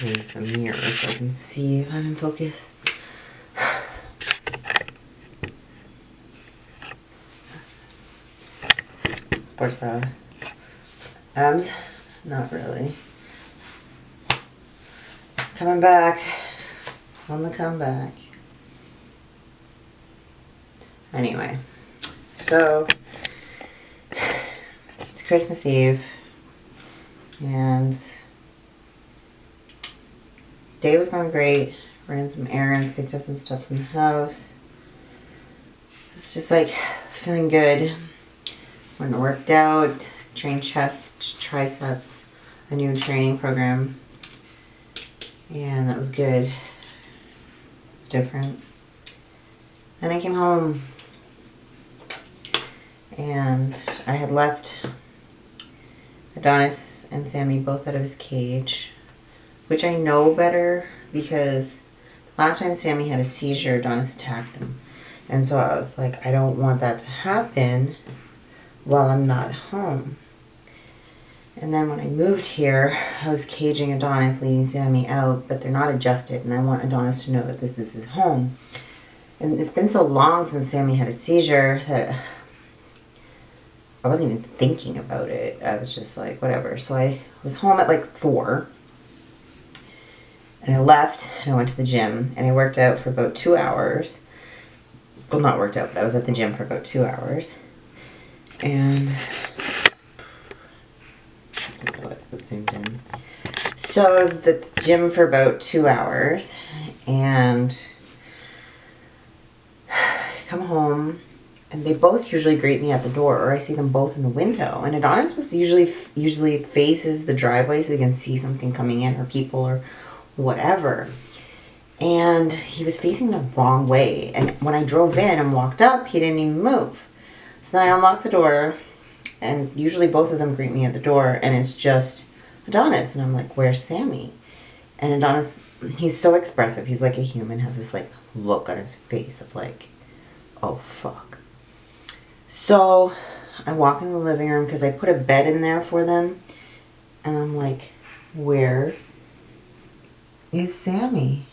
use a mirror so I can see if I'm in focus. Sports bra. Abs? Not really. Coming back. On the comeback. Anyway. So, it's Christmas Eve. And day was going great. Ran some errands, picked up some stuff from the house. It's just like feeling good. Went and worked out, trained chest, triceps, a new training program. And that was good. It's different. Then I came home and I had left Adonis and Sammy both out of his cage, which I know better because last time Sammy had a seizure, Adonis attacked him. And so I was like, I don't want that to happen while I'm not home. And then when I moved here, I was caging Adonis, leaving Sammy out, but they're not adjusted, and I want Adonis to know that this is his home. And it's been so long since Sammy had a seizure that I wasn't even thinking about it. I was just like, whatever. So I was home at like 4. And I left and I went to the gym and I worked out for about 2 hours. Well, not worked out, but I was at the gym for about 2 hours. And I didn't realize it was the same gym. So I was at the gym for about 2 hours and I come home and they both usually greet me at the door, or I see them both in the window. And Adonis was usually faces the driveway so he can see something coming in or people or whatever. And he was facing the wrong way. And when I drove in and walked up, he didn't even move. So then I unlocked the door, and usually both of them greet me at the door, and it's just Adonis. And I'm like, where's Sammy? And Adonis, he's so expressive. He's like a human, has this like look on his face of like, oh fuck. So I walk in the living room because I put a bed in there for them. And I'm like, where is Sammy?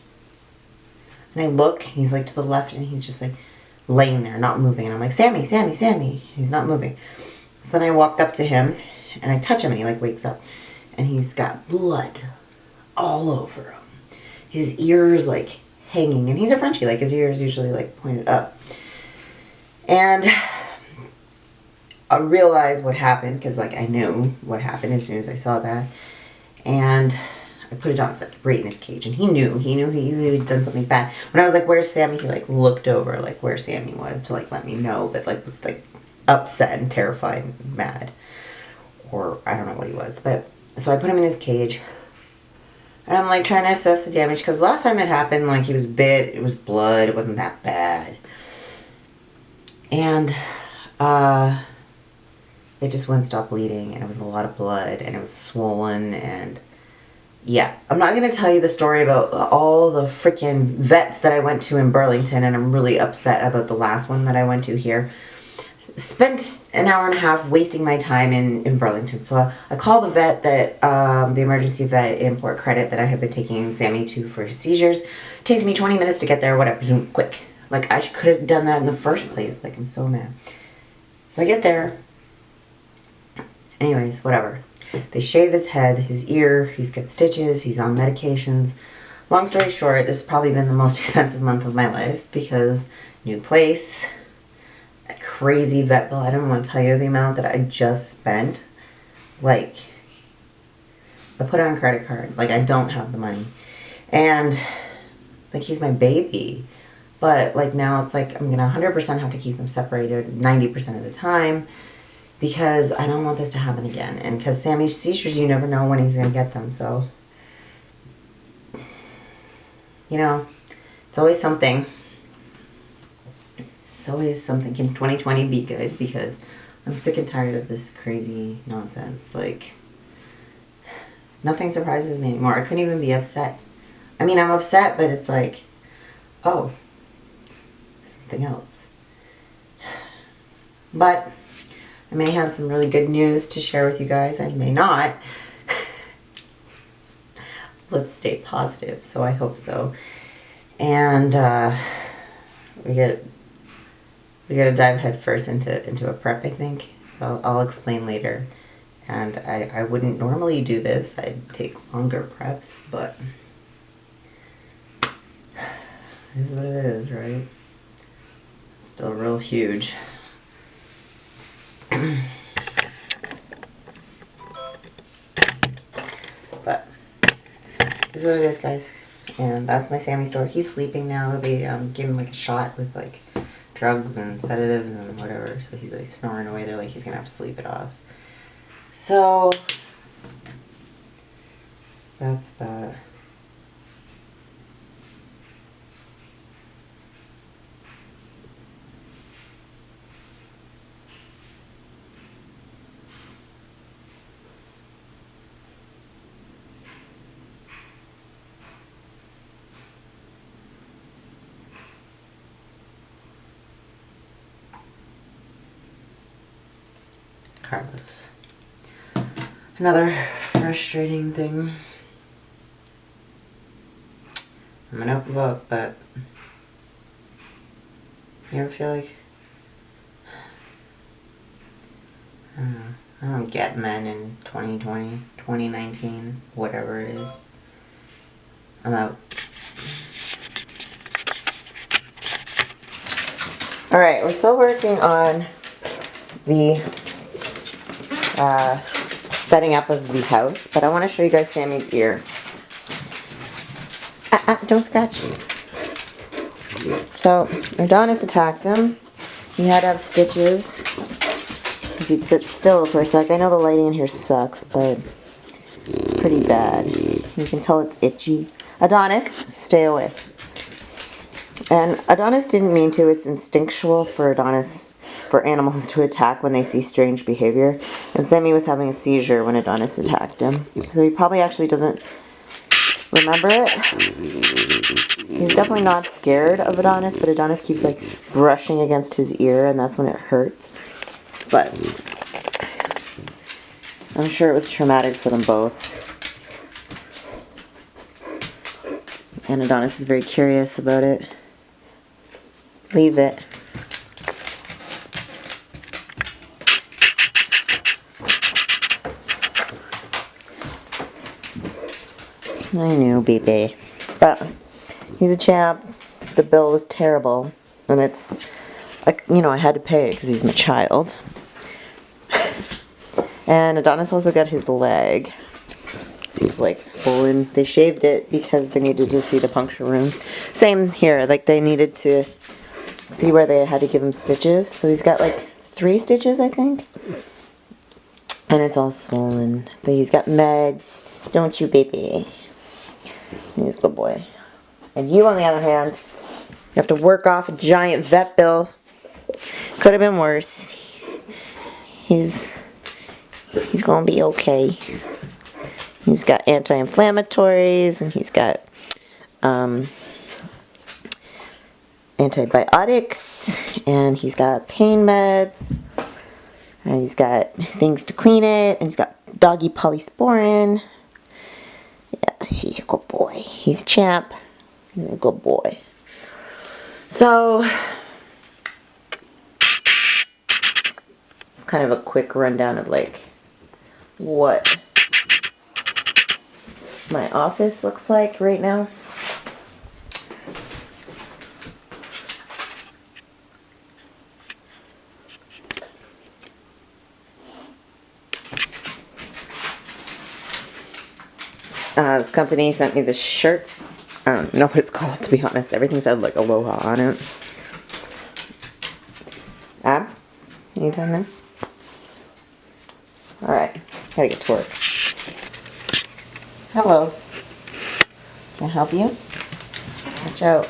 And I look, he's like to the left, and he's just like laying there, not moving. And I'm like, Sammy, Sammy, Sammy. He's not moving. So then I walk up to him, and I touch him, and he like wakes up. And he's got blood all over him. His ears like hanging. And he's a Frenchie, like his ears usually like pointed up. And I realized what happened, because like I knew what happened as soon as I saw that. And I put Adonis like right in his cage, and he knew he had done something bad. When I was like, where's Sammy? He like looked over like where Sammy was to like let me know, but like was like upset and terrified and mad. Or I don't know what he was. But so I put him in his cage. And I'm like trying to assess the damage, because last time it happened, like he was bit, it was blood, it wasn't that bad. And it just wouldn't stop bleeding, and it was a lot of blood, and it was swollen, and yeah. I'm not going to tell you the story about all the freaking vets that I went to in Burlington, and I'm really upset about the last one that I went to here. Spent an hour and a half wasting my time in Burlington. So I call the vet that, the emergency vet in Port Credit that I have been taking Sammy to for his seizures. It takes me 20 minutes to get there, whatever, zoom, quick. Like, I could have done that in the first place. Like, I'm so mad. So I get there. Anyways, whatever. They shave his head, his ear, he's got stitches, he's on medications. Long story short, this has probably been the most expensive month of my life, because new place, a crazy vet bill. I don't want to tell you the amount that I just spent. Like, I put it on credit card. Like, I don't have the money. And, like, he's my baby. But, like, now it's like I'm going to 100% have to keep them separated 90% of the time, because I don't want this to happen again. And because Sammy's seizures, you never know when he's going to get them. So, you know, it's always something. It's always something. Can 2020 be good? Because I'm sick and tired of this crazy nonsense. Like, nothing surprises me anymore. I couldn't even be upset. I mean, I'm upset, but it's like, oh, something else. But I may have some really good news to share with you guys. I may not. let's stay positive. So I hope so. And we gotta dive headfirst into a prep, I think. I'll explain later. And I wouldn't normally do this. I'd take longer preps, but it is what it is, right? Still real huge. But this is what it is, guys. And that's my Sammy story. He's sleeping now. They gave him like a shot with like drugs and sedatives and whatever. So he's like snoring away. They're like, he's gonna have to sleep it off. So that's that. Carlos. Another frustrating thing. I'm an open book, but you ever feel like, I don't know, I don't get men in 2020, 2019, whatever it is. I'm out. Alright, we're still working on the setting up of the house, but I want to show you guys Sammy's ear. Don't scratch it. So, Adonis attacked him. He had to have stitches. If he'd sit still for a sec. I know the lighting in here sucks, but it's pretty bad. You can tell it's itchy. Adonis, stay away. And Adonis didn't mean to. It's instinctual for animals to attack when they see strange behavior. And Sammy was having a seizure when Adonis attacked him. So he probably actually doesn't remember it. He's definitely not scared of Adonis, but Adonis keeps like brushing against his ear, and that's when it hurts. But I'm sure it was traumatic for them both. And Adonis is very curious about it. Leave it. I knew, baby. But he's a champ. The bill was terrible. And it's, you know, I had to pay it because he's my child. And Adonis also got his leg. He's like swollen. They shaved it because they needed to see the puncture wound. Same here. Like they needed to see where they had to give him stitches. So he's got like 3 stitches, I think. And it's all swollen. But he's got meds. Don't you, baby? He's a good boy. And you, on the other hand, you have to work off a giant vet bill. Could have been worse. He's gonna be okay. He's got anti-inflammatories, and he's got antibiotics, and he's got pain meds, and he's got things to clean it, and he's got doggy polysporin. Yeah, he's a good boy. He's a champ. He's a good boy. So, it's kind of a quick rundown of like what my office looks like right now. This company sent me this shirt. I don't know what it's called, to be honest. Everything said like Aloha on it. Abs? Anytime now? Alright, gotta get to work. Hello. Can I help you? Watch out.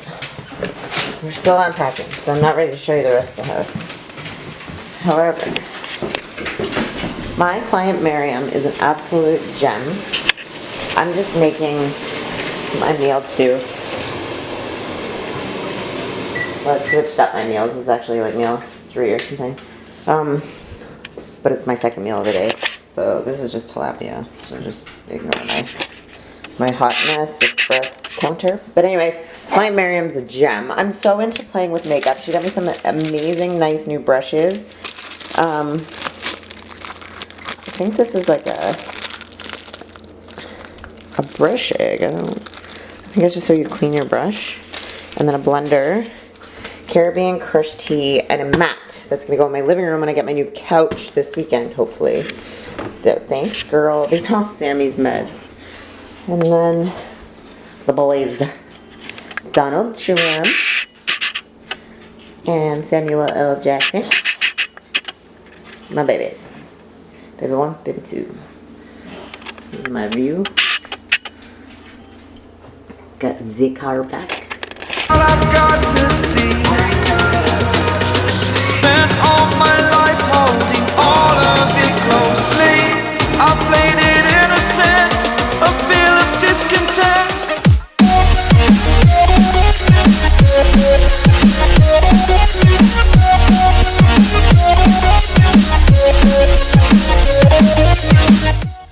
We're still unpacking, so I'm not ready to show you the rest of the house. However, my client Miriam is an absolute gem. I'm just making my meal too. Well, I switched up my meals. It's actually like meal 3 or something. But it's my second meal of the day. So this is just tilapia. So just ignore my my Hotness Express counter. But anyways, Client Miriam's a gem. I'm so into playing with makeup. She got me some amazing, nice new brushes. I think this is like a brush egg. I think it's just so you clean your brush. And then a blender, Caribbean crushed tea, and a mat that's gonna go in my living room when I get my new couch this weekend, hopefully. So thanks, girl. These are all Sammy's meds. And then the boys, Donald Trump and Samuel L. Jackson. My babies. Baby 1, baby 2. This is my view. Got the car back.